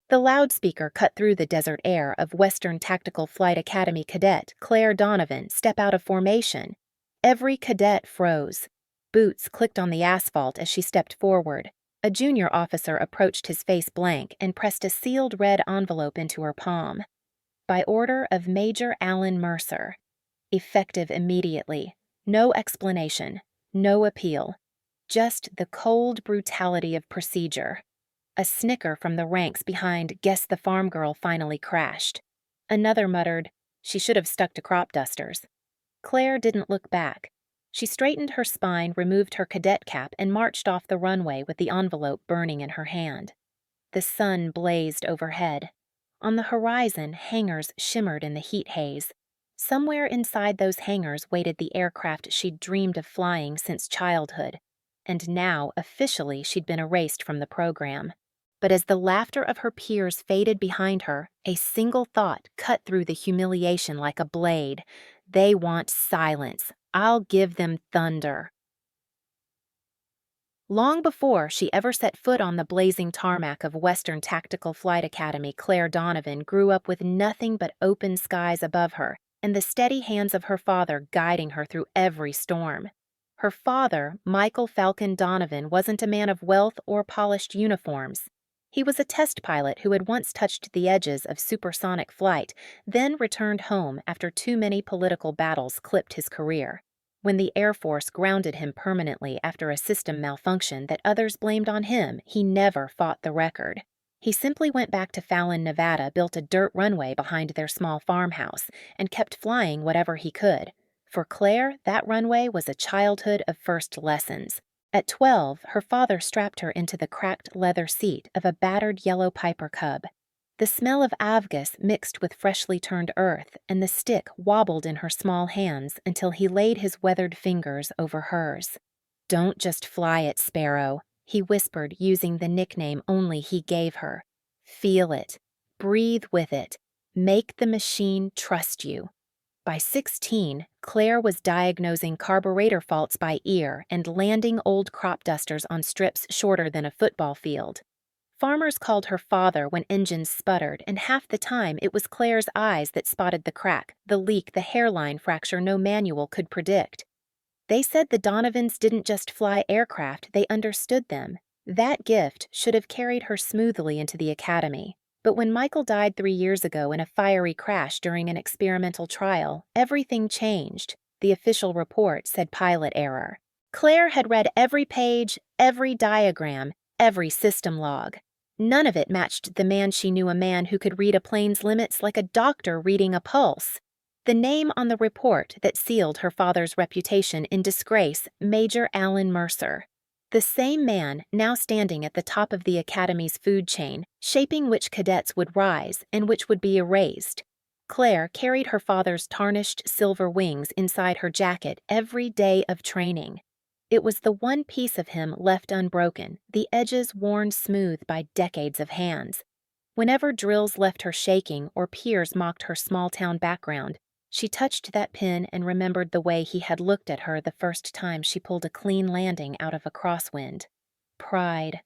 The loudspeaker cut through the desert air of Western Tactical Flight Academy cadet Claire Donovan step out of formation. Every cadet froze. Boots clicked on the asphalt as she stepped forward. A junior officer approached his face blank and pressed a sealed red envelope into her palm. By order of Major Alan Mercer. Effective immediately. No explanation. No appeal. Just the cold brutality of procedure. A snicker from the ranks behind Guess the Farm Girl finally crashed. Another muttered, "She should have stuck to crop dusters." Claire didn't look back. She straightened her spine, removed her cadet cap, and marched off the runway with the envelope burning in her hand. The sun blazed overhead. On the horizon, hangars shimmered in the heat haze. Somewhere inside those hangars waited the aircraft she'd dreamed of flying since childhood, and now, officially, she'd been erased from the program. But as the laughter of her peers faded behind her, a single thought cut through the humiliation like a blade. They want silence. I'll give them thunder. Long before she ever set foot on the blazing tarmac of Western Tactical Flight Academy, Claire Donovan grew up with nothing but open skies above her and the steady hands of her father guiding her through every storm. Her father, Michael Falcon Donovan, wasn't a man of wealth or polished uniforms. He was a test pilot who had once touched the edges of supersonic flight, then returned home after too many political battles clipped his career. When the Air Force grounded him permanently after a system malfunction that others blamed on him, he never fought the record. He simply went back to Fallon, Nevada, built a dirt runway behind their small farmhouse, and kept flying whatever he could. For Claire, that runway was a childhood of first lessons. At 12, her father strapped her into the cracked leather seat of a battered yellow Piper Cub. The smell of avgas mixed with freshly turned earth, and the stick wobbled in her small hands until he laid his weathered fingers over hers. "Don't just fly it, Sparrow," he whispered, using the nickname only he gave her. "Feel it. Breathe with it. Make the machine trust you." By 16, Claire was diagnosing carburetor faults by ear and landing old crop dusters on strips shorter than a football field. Farmers called her father when engines sputtered, and half the time it was Claire's eyes that spotted the crack, the leak, the hairline fracture no manual could predict. They said the Donovans didn't just fly aircraft, they understood them. That gift should have carried her smoothly into the academy. But when Michael died 3 years ago in a fiery crash during an experimental trial, everything changed. The official report said pilot error. Claire had read every page, every diagram, every system log. None of it matched the man she knew, a man who could read a plane's limits like a doctor reading a pulse. The name on the report that sealed her father's reputation in disgrace, Major Alan Mercer. The same man now standing at the top of the academy's food chain, shaping which cadets would rise and which would be erased. Claire carried her father's tarnished silver wings inside her jacket every day of training. It was the one piece of him left unbroken, the edges worn smooth by decades of hands. Whenever drills left her shaking or peers mocked her small-town background, she touched that pin and remembered the way he had looked at her the first time she pulled a clean landing out of a crosswind. Pride.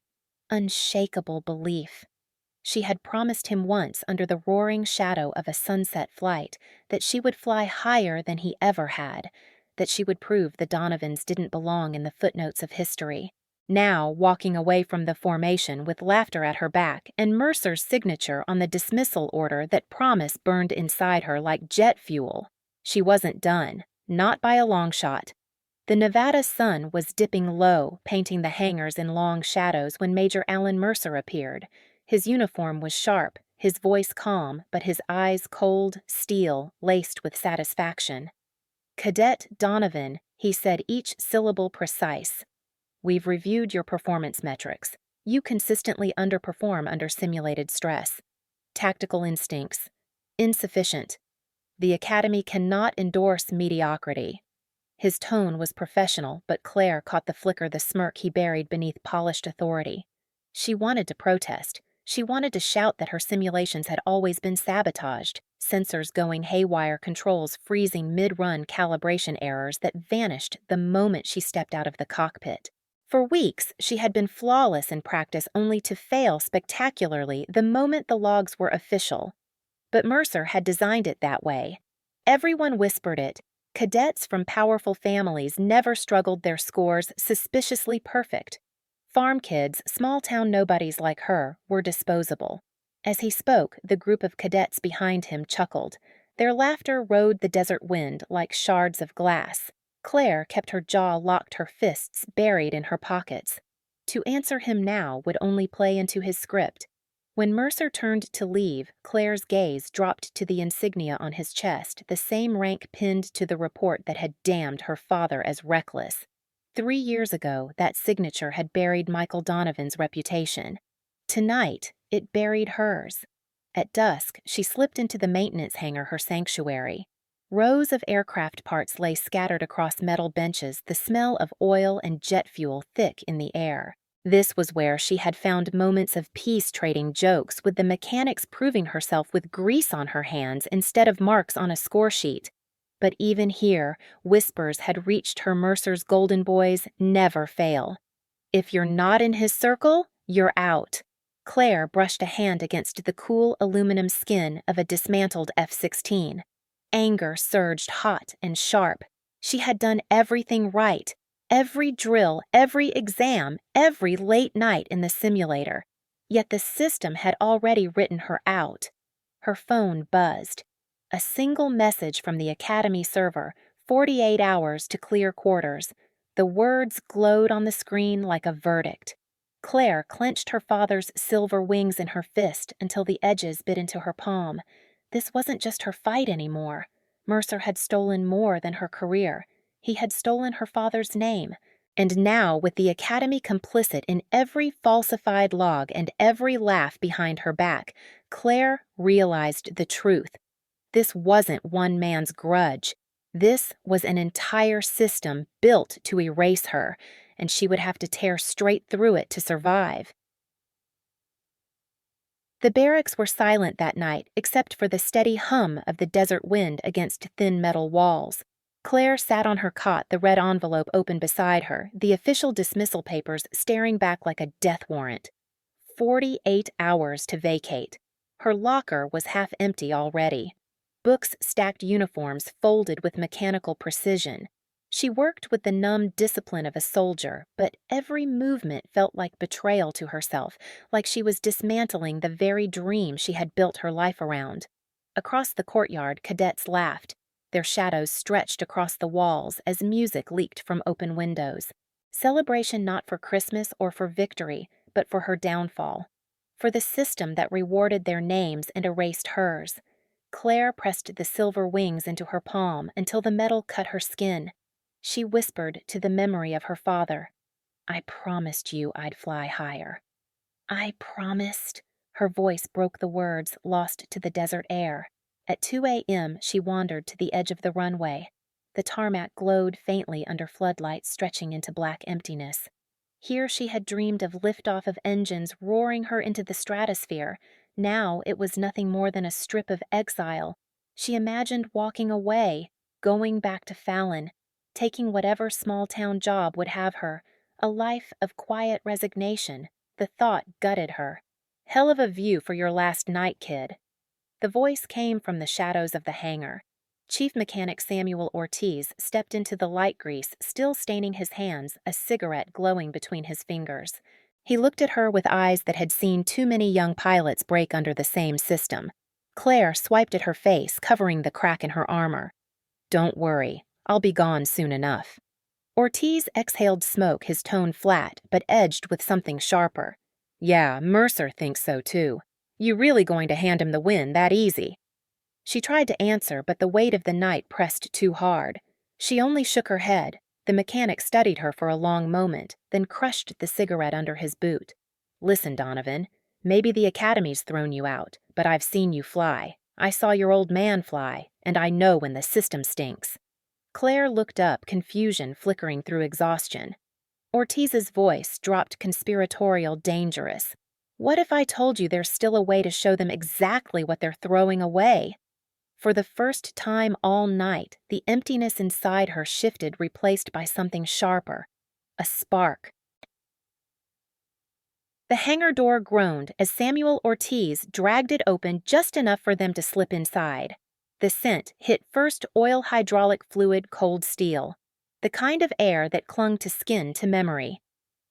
Unshakable belief. She had promised him once under the roaring shadow of a sunset flight that she would fly higher than he ever had, that she would prove the Donovans didn't belong in the footnotes of history. Now, walking away from the formation with laughter at her back and Mercer's signature on the dismissal order that promise burned inside her like jet fuel, she wasn't done, not by a long shot. The Nevada sun was dipping low, painting the hangars in long shadows when Major Alan Mercer appeared. His uniform was sharp, his voice calm, but his eyes cold, steel, laced with satisfaction. "Cadet Donovan," he said, each syllable precise. "We've reviewed your performance metrics. You consistently underperform under simulated stress. Tactical instincts. Insufficient. The Academy cannot endorse mediocrity." His tone was professional, but Claire caught the smirk he buried beneath polished authority. She wanted to protest. She wanted to shout that her simulations had always been sabotaged, sensors going haywire, controls freezing mid-run calibration errors that vanished the moment she stepped out of the cockpit. For weeks, she had been flawless in practice only to fail spectacularly the moment the logs were official. But Mercer had designed it that way. Everyone whispered it. Cadets from powerful families never struggled their scores suspiciously perfect. Farm kids, small-town nobodies like her, were disposable. As he spoke, the group of cadets behind him chuckled. Their laughter rode the desert wind like shards of glass. Claire kept her jaw locked, her fists buried in her pockets. To answer him now would only play into his script. When Mercer turned to leave, Claire's gaze dropped to the insignia on his chest, the same rank pinned to the report that had damned her father as reckless. 3 years ago, that signature had buried Michael Donovan's reputation. Tonight, it buried hers. At dusk, she slipped into the maintenance hangar, her sanctuary. Rows of aircraft parts lay scattered across metal benches, the smell of oil and jet fuel thick in the air. This was where she had found moments of peace, trading jokes with the mechanics, proving herself with grease on her hands instead of marks on a score sheet. But even here, whispers had reached her. Mercer's golden boys never fail. If you're not in his circle, you're out. Claire brushed a hand against the cool aluminum skin of a dismantled F-16. Anger surged hot and sharp. She had done everything right. Every drill, every exam, every late night in the simulator. Yet the system had already written her out. Her phone buzzed. A single message from the Academy server, 48 hours to clear quarters. The words glowed on the screen like a verdict. Claire clenched her father's silver wings in her fist until the edges bit into her palm. This wasn't just her fight anymore. Mercer had stolen more than her career. He had stolen her father's name. And now, with the Academy complicit in every falsified log and every laugh behind her back, Claire realized the truth. This wasn't one man's grudge. This was an entire system built to erase her, and she would have to tear straight through it to survive. The barracks were silent that night, except for the steady hum of the desert wind against thin metal walls. Claire sat on her cot, the red envelope open beside her, the official dismissal papers staring back like a death warrant. 48 hours to vacate. Her locker was half empty already. Books stacked, uniforms folded with mechanical precision. She worked with the numb discipline of a soldier, but every movement felt like betrayal to herself, like she was dismantling the very dream she had built her life around. Across the courtyard, cadets laughed. Their shadows stretched across the walls as music leaked from open windows. Celebration not for Christmas or for victory, but for her downfall. For the system that rewarded their names and erased hers. Claire pressed the silver wings into her palm until the metal cut her skin. She whispered to the memory of her father, "I promised you I'd fly higher." "I promised." Her voice broke the words, lost to the desert air. At 2 a.m., she wandered to the edge of the runway. The tarmac glowed faintly under floodlights stretching into black emptiness. Here she had dreamed of liftoff of engines roaring her into the stratosphere. Now it was nothing more than a strip of exile. She imagined walking away, going back to Fallon, taking whatever small-town job would have her, a life of quiet resignation. The thought gutted her. "Hell of a view for your last night, kid." The voice came from the shadows of the hangar. Chief Mechanic Samuel Ortiz stepped into the light grease, still staining his hands, a cigarette glowing between his fingers. He looked at her with eyes that had seen too many young pilots break under the same system. Claire swiped at her face, covering the crack in her armor. "Don't worry, I'll be gone soon enough." Ortiz exhaled smoke, his tone flat, but edged with something sharper. "Yeah, Mercer thinks so too. You really going to hand him the win that easy?" She tried to answer, but the weight of the night pressed too hard. She only shook her head. The mechanic studied her for a long moment, then crushed the cigarette under his boot. "Listen, Donovan, maybe the Academy's thrown you out, but I've seen you fly. I saw your old man fly, and I know when the system stinks." Claire looked up, confusion flickering through exhaustion. Ortiz's voice dropped, conspiratorial, dangerous. "What if I told you there's still a way to show them exactly what they're throwing away?" For the first time all night, the emptiness inside her shifted, replaced by something sharper. A spark. The hangar door groaned as Samuel Ortiz dragged it open just enough for them to slip inside. The scent hit first oil hydraulic fluid cold steel, the kind of air that clung to skin to memory.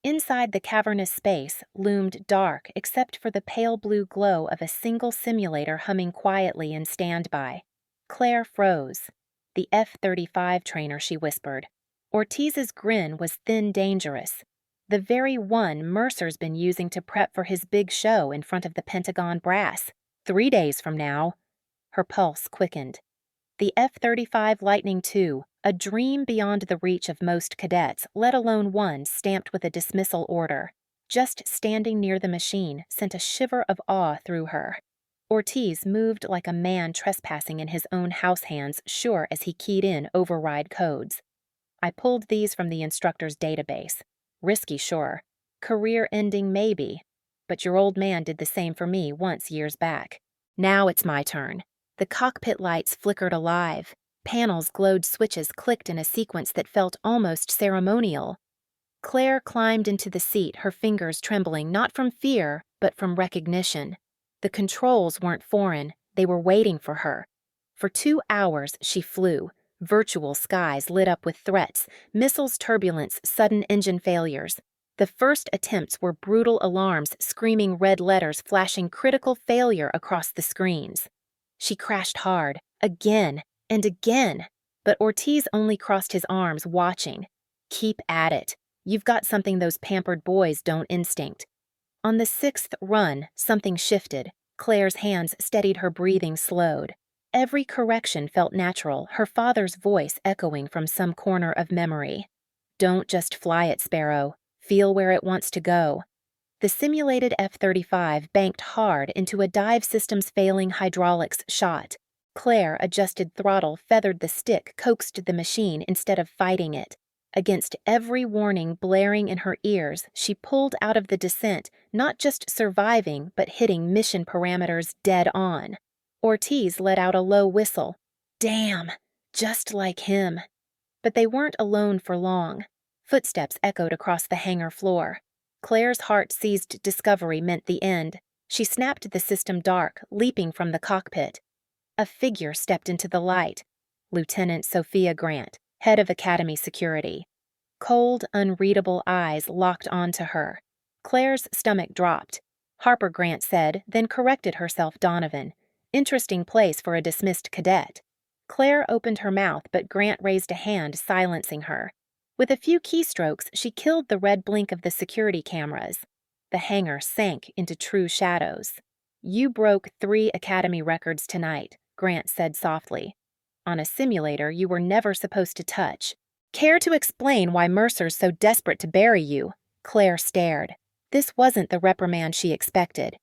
Inside the cavernous space loomed dark except for the pale blue glow of a single simulator humming quietly in standby. Claire froze. The F-35 trainer, she whispered. Ortiz's grin was thin dangerous. The very one Mercer's been using to prep for his big show in front of the Pentagon brass. 3 days from now. Her pulse quickened. The F-35 Lightning II, a dream beyond the reach of most cadets, let alone one stamped with a dismissal order, just standing near the machine sent a shiver of awe through her. Ortiz moved like a man trespassing in his own house hands, sure as he keyed in override codes. I pulled these from the instructor's database. Risky, sure. Career-ending, maybe. But your old man did the same for me once years back. Now it's my turn. The cockpit lights flickered alive. Panels glowed, switches clicked in a sequence that felt almost ceremonial. Claire climbed into the seat, her fingers trembling not from fear, but from recognition. The controls weren't foreign, they were waiting for her. For 2 hours she flew. Virtual skies lit up with threats, missiles turbulence, sudden engine failures. The first attempts were brutal alarms, screaming red letters flashing critical failure across the screens. She crashed hard, again and again, but Ortiz only crossed his arms, watching. Keep at it. You've got something those pampered boys don't instinct. On the 6th run, something shifted. Claire's hands steadied, her breathing slowed. Every correction felt natural, her father's voice echoing from some corner of memory. Don't just fly it, Sparrow. Feel where it wants to go. The simulated F-35 banked hard into a dive system's failing hydraulics shot. Claire adjusted throttle, feathered the stick, coaxed the machine instead of fighting it. Against every warning blaring in her ears, she pulled out of the descent, not just surviving, but hitting mission parameters dead on. Ortiz let out a low whistle. Damn, just like him. But they weren't alone for long. Footsteps echoed across the hangar floor. Claire's heart seized discovery meant the end. She snapped the system dark, leaping from the cockpit. A figure stepped into the light. Lieutenant Sophia Grant, head of Academy Security. Cold, unreadable eyes locked onto her. Claire's stomach dropped. Harper Grant said, then corrected herself. Donovan. Interesting place for a dismissed cadet. Claire opened her mouth, but Grant raised a hand, silencing her. With a few keystrokes, she killed the red blink of the security cameras. The hangar sank into true shadows. You broke 3 Academy records tonight, Grant said softly. On a simulator you were never supposed to touch. Care to explain why Mercer's so desperate to bury you? Claire stared. This wasn't the reprimand she expected.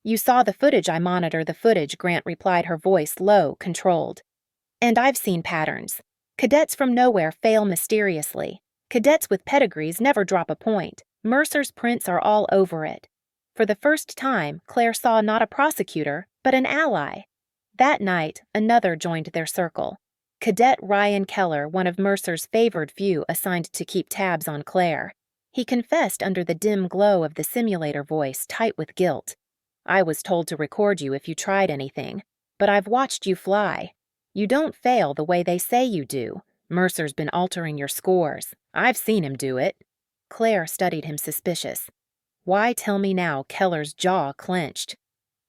You saw the footage. I monitor the footage, Grant replied, her voice low, controlled. And I've seen patterns. Cadets from nowhere fail mysteriously. Cadets with pedigrees never drop a point. Mercer's prints are all over it. For the first time, Claire saw not a prosecutor, but an ally. That night, another joined their circle. Cadet Ryan Keller, one of Mercer's favored few assigned to keep tabs on Claire. He confessed under the dim glow of the simulator voice, tight with guilt. I was told to record you if you tried anything, but I've watched you fly. You don't fail the way they say you do. Mercer's been altering your scores. I've seen him do it. Claire studied him, suspicious. Why tell me now? Keller's jaw clenched.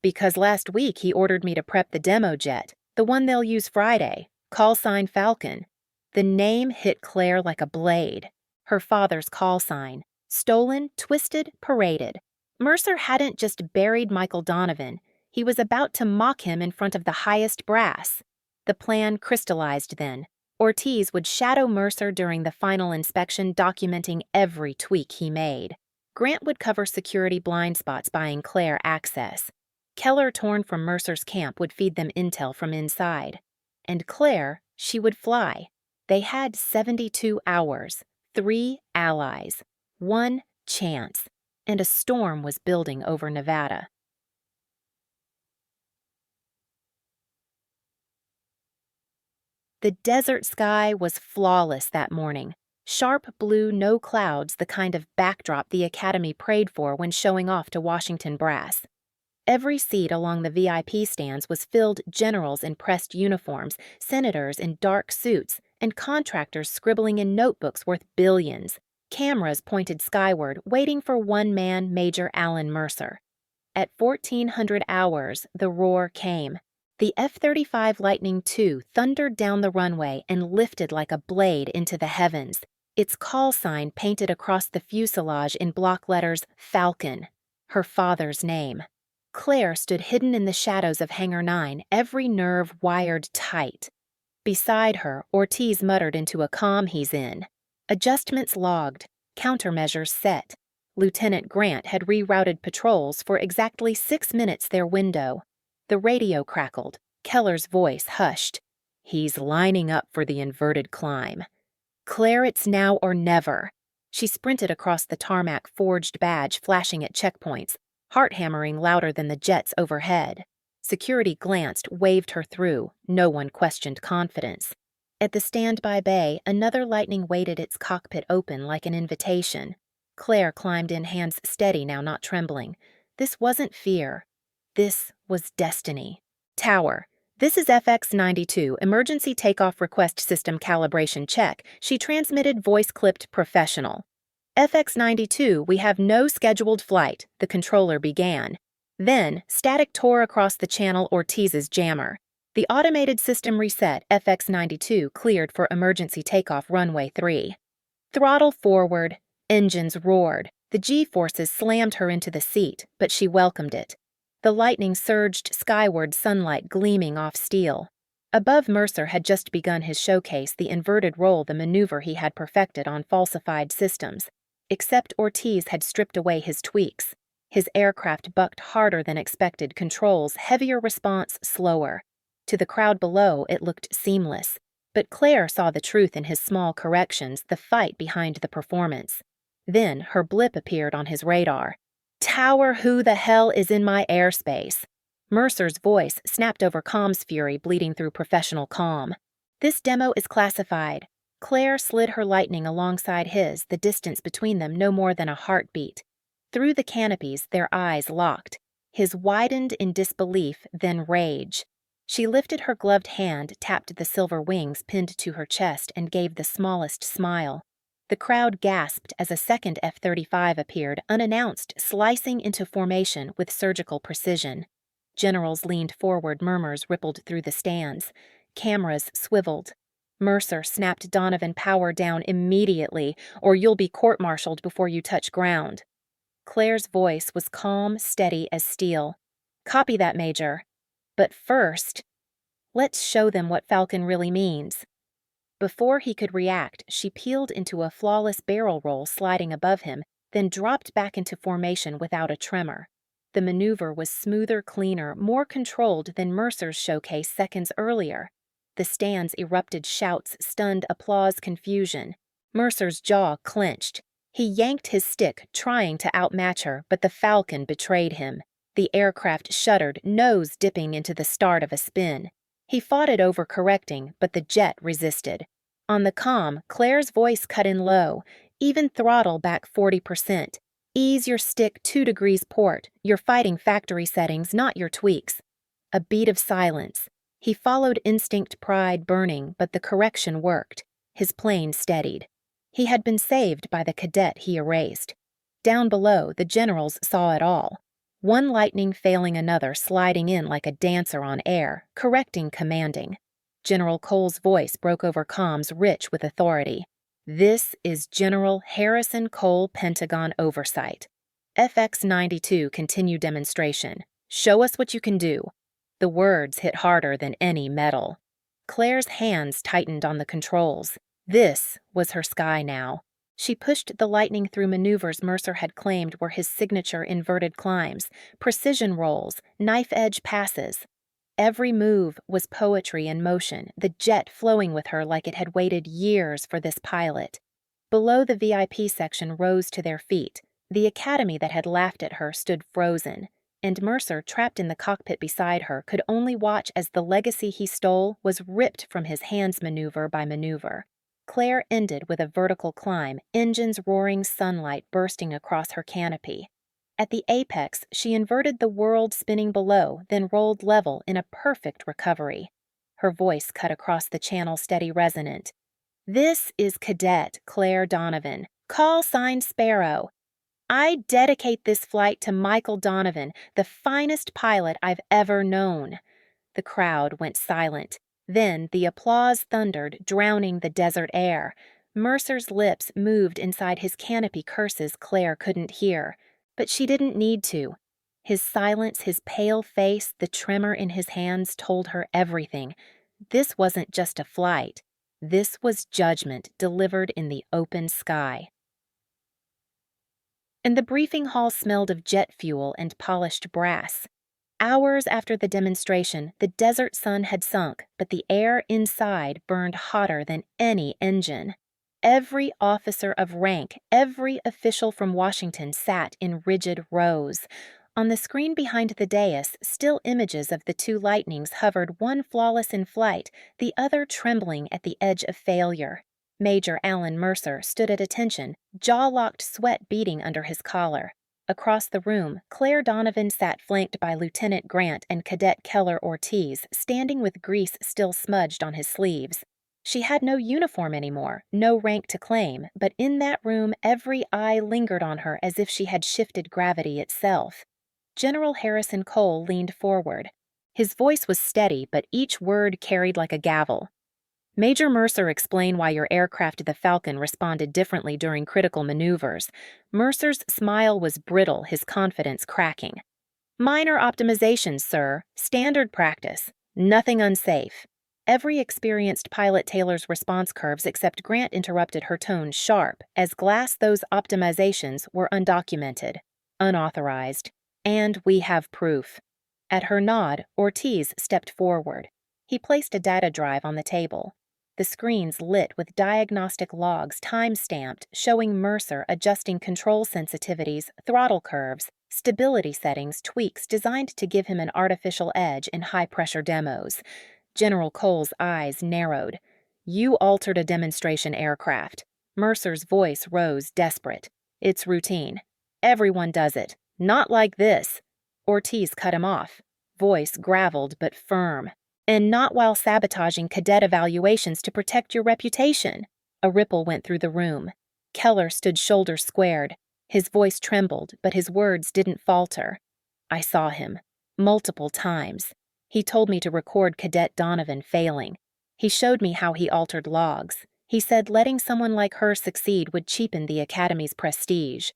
Because last week he ordered me to prep the demo jet, the one they'll use Friday. Call sign Falcon. The name hit Claire like a blade. Her father's call sign. Stolen, twisted, paraded. Mercer hadn't just buried Michael Donovan. He was about to mock him in front of the highest brass. The plan crystallized then. Ortiz would shadow Mercer during the final inspection, documenting every tweak he made. Grant would cover security blind spots, buying Claire access. Keller, torn from Mercer's camp, would feed them intel from inside. And Claire, she would fly. They had 72 hours, 3 allies, 1 chance, and a storm was building over Nevada. The desert sky was flawless that morning. Sharp blue, no clouds, the kind of backdrop the Academy prayed for when showing off to Washington brass. Every seat along the VIP stands was filled generals in pressed uniforms, senators in dark suits, and contractors scribbling in notebooks worth billions. Cameras pointed skyward, waiting for one man, Major Alan Mercer. At 1400 hours, the roar came. The F-35 Lightning II thundered down the runway and lifted like a blade into the heavens, its call sign painted across the fuselage in block letters Falcon, her father's name. Claire stood hidden in the shadows of Hangar 9, every nerve wired tight. Beside her, Ortiz muttered into a comm he's in. Adjustments logged, countermeasures set. Lieutenant Grant had rerouted patrols for exactly 6 minutes their window. The radio crackled. Keller's voice hushed. He's lining up for the inverted climb. Claire, it's now or never. She sprinted across the tarmac forged badge flashing at checkpoints, heart hammering louder than the jets overhead. Security glanced, waved her through. No one questioned confidence. At the standby bay, another Lightning waited its cockpit open like an invitation. Claire climbed in, hands steady now, not trembling. This wasn't fear. This was destiny. Tower. This is FX-92, emergency takeoff request system calibration check. She transmitted voice-clipped professional. FX-92, we have no scheduled flight, the controller began. Then, static tore across the channel Ortiz's jammer. The automated system reset, FX-92 cleared for emergency takeoff runway 3. Throttle forward, engines roared. The G-forces slammed her into the seat, but she welcomed it. The Lightning surged skyward, sunlight gleaming off steel. Above, Mercer had just begun his showcase, the inverted roll, the maneuver he had perfected on falsified systems. Except Ortiz had stripped away his tweaks. His aircraft bucked harder than expected, controls, heavier response, slower. To the crowd below, it looked seamless. But Claire saw the truth in his small corrections, the fight behind the performance. Then her blip appeared on his radar. Tower, who the hell is in my airspace? Mercer's voice snapped over comm's fury, bleeding through professional comm. This demo is classified. Claire slid her Lightning alongside his, the distance between them no more than a heartbeat. Through the canopies, their eyes locked. His widened in disbelief, then rage. She lifted her gloved hand, tapped the silver wings pinned to her chest, and gave the smallest smile. The crowd gasped as a second F-35 appeared, unannounced, slicing into formation with surgical precision. Generals leaned forward, murmurs rippled through the stands. Cameras swiveled. Mercer snapped Donovan power down immediately, or you'll be court-martialed before you touch ground. Claire's voice was calm, steady as steel. Copy that, Major. But first, let's show them what Falcon really means. Before he could react, she peeled into a flawless barrel roll sliding above him, then dropped back into formation without a tremor. The maneuver was smoother, cleaner, more controlled than Mercer's showcase seconds earlier. The stands erupted shouts, stunned applause, confusion. Mercer's jaw clenched. He yanked his stick, trying to outmatch her, but the Falcon betrayed him. The aircraft shuddered, nose dipping into the start of a spin. He fought it over, correcting, but the jet resisted. On the comm, Claire's voice cut in low. Even throttle back 40%. Ease your stick 2 degrees port. You're fighting factory settings, not your tweaks. A beat of silence. He followed instinct, pride burning, but the correction worked. His plane steadied. He had been saved by the cadet he erased. Down below, the generals saw it all. One Lightning failing another, sliding in like a dancer on air, correcting, commanding. General Cole's voice broke over comms, rich with authority. This is General Harrison Cole, Pentagon Oversight. FX-92 continue demonstration. Show us what you can do. The words hit harder than any metal. Claire's hands tightened on the controls. This was her sky now. She pushed the Lightning through maneuvers Mercer had claimed were his signature inverted climbs, precision rolls, knife-edge passes. Every move was poetry in motion, the jet flowing with her like it had waited years for this pilot. Below, the VIP section rose to their feet. The Academy that had laughed at her stood frozen, and Mercer, trapped in the cockpit beside her, could only watch as the legacy he stole was ripped from his hands maneuver by maneuver. Claire ended with a vertical climb, engines roaring, sunlight bursting across her canopy. At the apex, she inverted the world spinning below, then rolled level in a perfect recovery. Her voice cut across the channel, steady, resonant. "This is Cadet Claire Donovan, call sign Sparrow. I dedicate this flight to Michael Donovan, the finest pilot I've ever known." The crowd went silent. Then the applause thundered, drowning the desert air. Mercer's lips moved inside his canopy, curses Claire couldn't hear. But she didn't need to. His silence, his pale face, the tremor in his hands told her everything. This wasn't just a flight. This was judgment delivered in the open sky. And the briefing hall smelled of jet fuel and polished brass. Hours after the demonstration, the desert sun had sunk, but the air inside burned hotter than any engine. Every officer of rank, every official from Washington sat in rigid rows. On the screen behind the dais, still images of the two Lightnings hovered, one flawless in flight, the other trembling at the edge of failure. Major Alan Mercer stood at attention, jaw-locked, sweat beading under his collar. Across the room, Claire Donovan sat flanked by Lieutenant Grant and Cadet Keller Ortiz, standing with grease still smudged on his sleeves. She had no uniform anymore, no rank to claim, but in that room every eye lingered on her as if she had shifted gravity itself. General Harrison Cole leaned forward. His voice was steady, but each word carried like a gavel. "Major Mercer explained why your aircraft, the Falcon, responded differently during critical maneuvers." Mercer's smile was brittle, his confidence cracking. "Minor optimizations, sir. Standard practice. Nothing unsafe." Every experienced pilot tailors response curves except Grant interrupted, her tone sharp, as glass those optimizations were undocumented, unauthorized, and we have proof. At her nod, Ortiz stepped forward. He placed a data drive on the table. The screens lit with diagnostic logs time-stamped, showing Mercer adjusting control sensitivities, throttle curves, stability settings, tweaks designed to give him an artificial edge in high-pressure demos. General Cole's eyes narrowed. "You altered a demonstration aircraft." Mercer's voice rose, desperate. "It's routine. Everyone does it. Not like this." Ortiz cut him off. Voice graveled but firm. "And not while sabotaging cadet evaluations to protect your reputation." A ripple went through the room. Keller stood shoulders squared. His voice trembled, but his words didn't falter. "I saw him. Multiple times. He told me to record Cadet Donovan failing. He showed me how he altered logs. He said letting someone like her succeed would cheapen the Academy's prestige."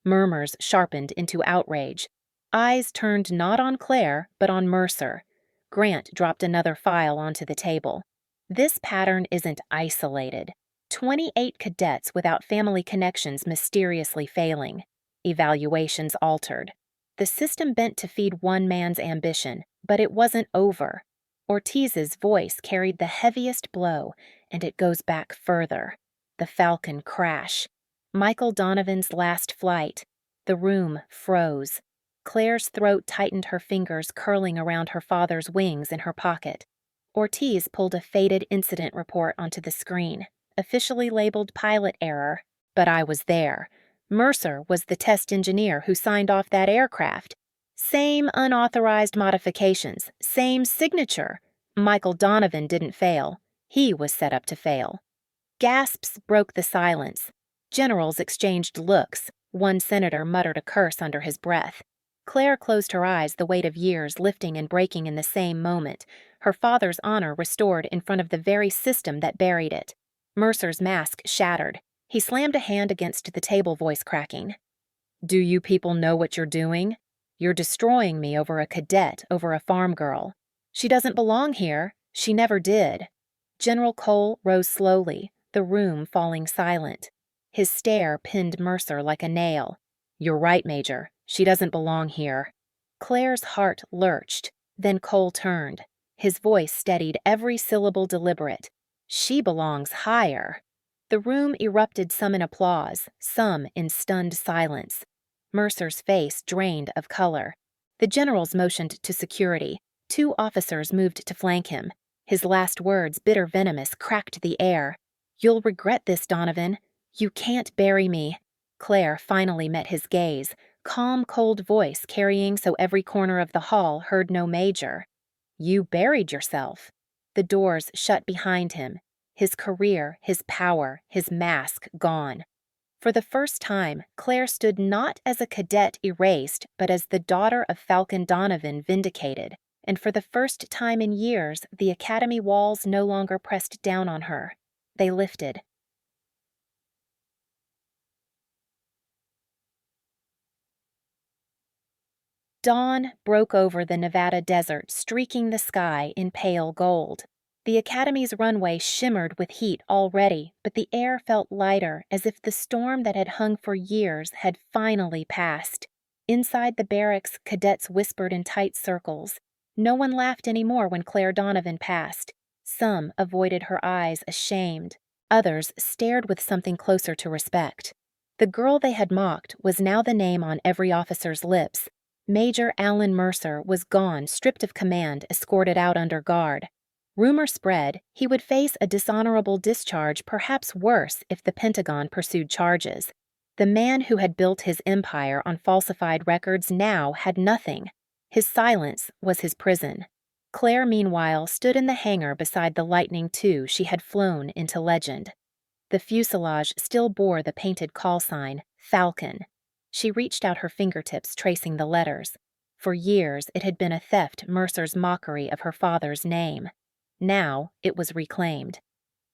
Murmurs sharpened into outrage. Eyes turned not on Claire, but on Mercer. Grant dropped another file onto the table. "This pattern isn't isolated. 28 cadets without family connections mysteriously failing. Evaluations altered. The system bent to feed one man's ambition, but it wasn't over." Ortiz's voice carried the heaviest blow, and it goes back further. The Falcon crash. Michael Donovan's last flight. The room froze. Claire's throat tightened, her fingers curling around her father's wings in her pocket. Ortiz pulled a faded incident report onto the screen, officially labeled pilot error, but I was there. Mercer was the test engineer who signed off that aircraft. Same unauthorized modifications, same signature. Michael Donovan didn't fail. He was set up to fail. Gasps broke the silence. Generals exchanged looks. One senator muttered a curse under his breath. Claire closed her eyes, the weight of years lifting and breaking in the same moment, her father's honor restored in front of the very system that buried it. Mercer's mask shattered. He slammed a hand against the table, voice cracking. "Do you people know what you're doing? You're destroying me over a cadet, over a farm girl. She doesn't belong here. She never did." General Cole rose slowly, the room falling silent. His stare pinned Mercer like a nail. "You're right, Major. She doesn't belong here." Claire's heart lurched. Then Cole turned. His voice steadied, every syllable deliberate. "She belongs higher." The room erupted, some in applause, some in stunned silence. Mercer's face drained of color. The generals motioned to security. 2 officers moved to flank him. His last words, bitter venomous, cracked the air. "You'll regret this, Donovan. You can't bury me." Claire finally met his gaze, calm, cold voice carrying so every corner of the hall heard no major. "You buried yourself." The doors shut behind him, his career, his power, his mask gone. For the first time, Claire stood not as a cadet erased, but as the daughter of Falcon Donovan vindicated, and for the first time in years, the academy walls no longer pressed down on her. They lifted. Dawn broke over the Nevada desert, streaking the sky in pale gold. The academy's runway shimmered with heat already, but the air felt lighter, as if the storm that had hung for years had finally passed. Inside the barracks, cadets whispered in tight circles. No one laughed anymore when Claire Donovan passed. Some avoided her eyes, ashamed. Others stared with something closer to respect. The girl they had mocked was now the name on every officer's lips. Major Alan Mercer was gone, stripped of command, escorted out under guard. Rumor spread he would face a dishonorable discharge, perhaps worse if the Pentagon pursued charges. The man who had built his empire on falsified records now had nothing. His silence was his prison. Claire, meanwhile, stood in the hangar beside the Lightning II she had flown into legend. The fuselage still bore the painted call sign, Falcon. She reached out her fingertips, tracing the letters. For years, it had been a theft, Mercer's mockery of her father's name. Now, it was reclaimed.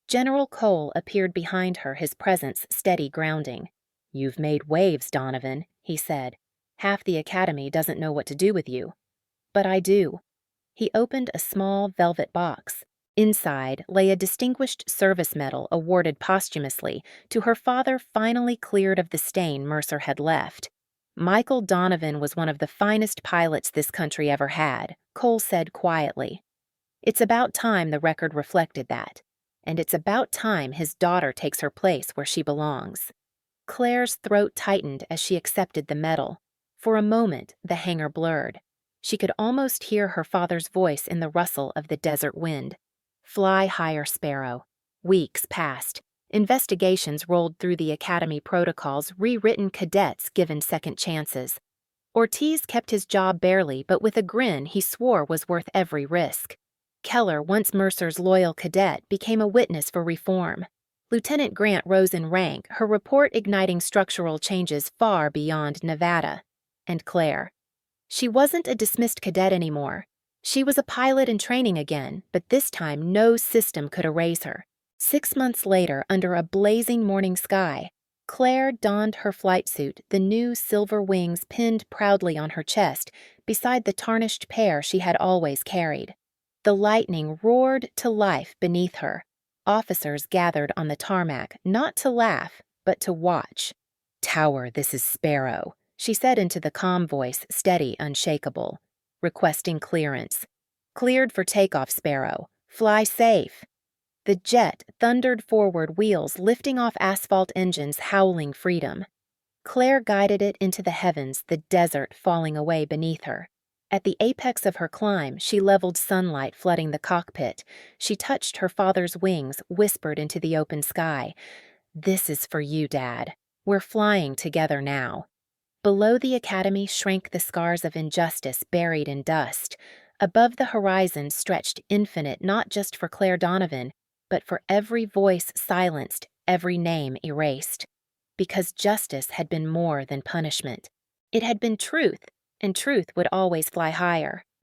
General Cole appeared behind her, his presence steady grounding. "You've made waves, Donovan," he said. "Half the academy doesn't know what to do with you." "But I do." He opened a small velvet box. Inside lay a distinguished service medal awarded posthumously to her father, finally cleared of the stain Mercer had left. "Michael Donovan was one of the finest pilots this country ever had," Cole said quietly. "It's about time the record reflected that. And it's about time his daughter takes her place where she belongs." Claire's throat tightened as she accepted the medal. For a moment, the hangar blurred. She could almost hear her father's voice in the rustle of the desert wind. "Fly higher, Sparrow." Weeks passed. Investigations rolled through the academy protocols, rewritten cadets given second chances. Ortiz kept his job barely, but with a grin he swore was worth every risk. Keller, once Mercer's loyal cadet, became a witness for reform. Lieutenant Grant rose in rank, her report igniting structural changes far beyond Nevada. And Claire. She wasn't a dismissed cadet anymore. She was a pilot in training again, but this time no system could erase her. 6 months later, under a blazing morning sky, Claire donned her flight suit, the new silver wings pinned proudly on her chest, beside the tarnished pair she had always carried. The lightning roared to life beneath her. Officers gathered on the tarmac, not to laugh, but to watch. "Tower, this is Sparrow," she said into the calm voice, steady, unshakable. "Requesting clearance." "Cleared for takeoff, Sparrow. Fly safe." The jet thundered forward, wheels lifting off asphalt engines, howling freedom. Claire guided it into the heavens, the desert falling away beneath her. At the apex of her climb, she leveled sunlight flooding the cockpit. She touched her father's wings, whispered into the open sky. "This is for you, Dad. We're flying together now." Below the academy shrank the scars of injustice buried in dust. Above the horizon stretched infinite, not just for Claire Donovan, but for every voice silenced, every name erased. Because justice had been more than punishment. It had been truth, and truth would always fly higher.